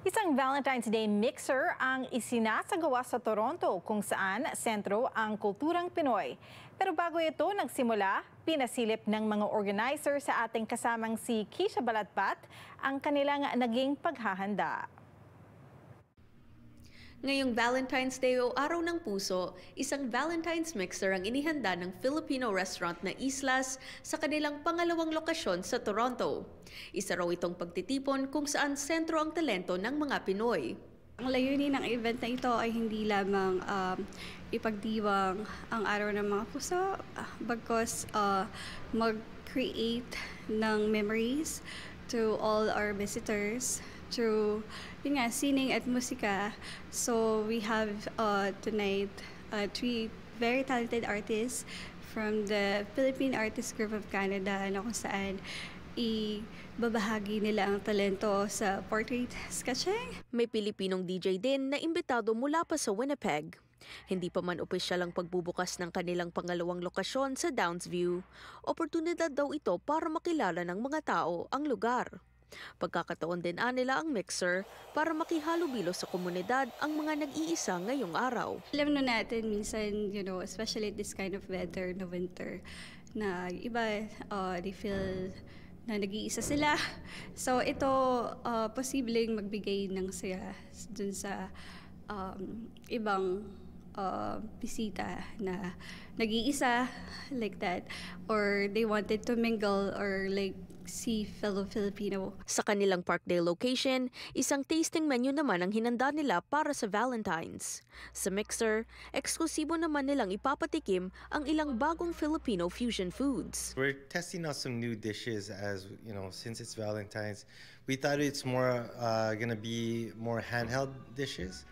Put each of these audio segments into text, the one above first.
Isang Valentine's Day mixer ang isinasagawa sa Toronto kung saan sentro ang kulturang Pinoy. Pero bago ito nagsimula, pinasilip ng mga organizer sa ating kasamang si Kisha Balatbat ang kanilang naging paghahanda. Ngayong Valentine's Day o Araw ng Puso, isang Valentine's mixer ang inihanda ng Filipino restaurant na Islas sa kanilang pangalawang lokasyon sa Toronto. Isa raw itong pagtitipon kung saan sentro ang talento ng mga Pinoy. Ang layunin ng event na ito ay hindi lamang ipagdiwang ang Araw ng mga Puso, bagkus mag-create ng memories to all our visitors through sining at musika. So we have tonight three very talented artists from the Philippine Artist Group of Canada na kung saan ibabahagi nila ang talento sa portrait sketching. May Pilipinong DJ din na imbitado mula pa sa Winnipeg. Hindi pa man opisyal ang pagbubukas ng kanilang pangalawang lokasyon sa Downsview. Oportunidad daw ito para makilala ng mga tao ang lugar. Pagkakataon din nila ang mixer para makihalubilo sa komunidad ang mga nag-iisa ngayong araw. Alam na natin minsan, especially this kind of weather na winter, na iba, they feel na nag-iisa sila. So ito, posibleng magbigay ng saya dun sa ibang bisita na nag-iisa like that, or they wanted to mingle or like see fellow Filipino. Sa kanilang Parkdale location, isang tasting menu naman ang hinanda nila para sa Valentine's. Sa mixer, eksklusibo naman nilang ipapatikim ang ilang bagong Filipino fusion foods. We're testing out some new dishes as, since it's Valentine's. We thought it's more gonna be more handheld dishes.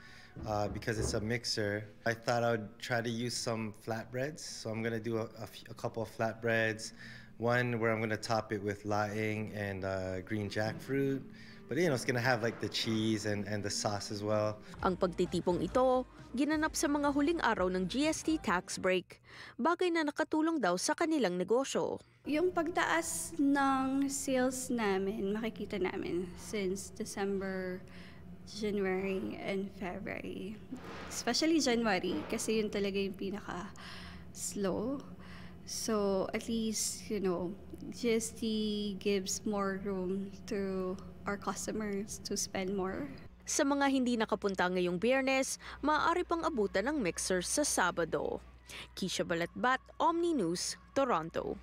Because it's a mixer, I thought I would try to use some flatbreads. So I'm gonna do a couple of flatbreads. One where I'm gonna top it with laing and green jackfruit. But it's gonna have like the cheese and the sauce as well. Ang pagtitipong ito, ginanap sa mga huling araw ng GST tax break. Bagay na nakatulong daw sa kanilang negosyo. Yung pagtaas ng sales namin, makikita namin since December, January and February. Especially January kasi yun talaga yung pinaka-slow. So at least, GST gives more room to our customers to spend more. Sa mga hindi nakapunta ngayong Biyernes, maaari pang abutan ng mixer sa Sabado. Kisha Balatbat, Omni News, Toronto.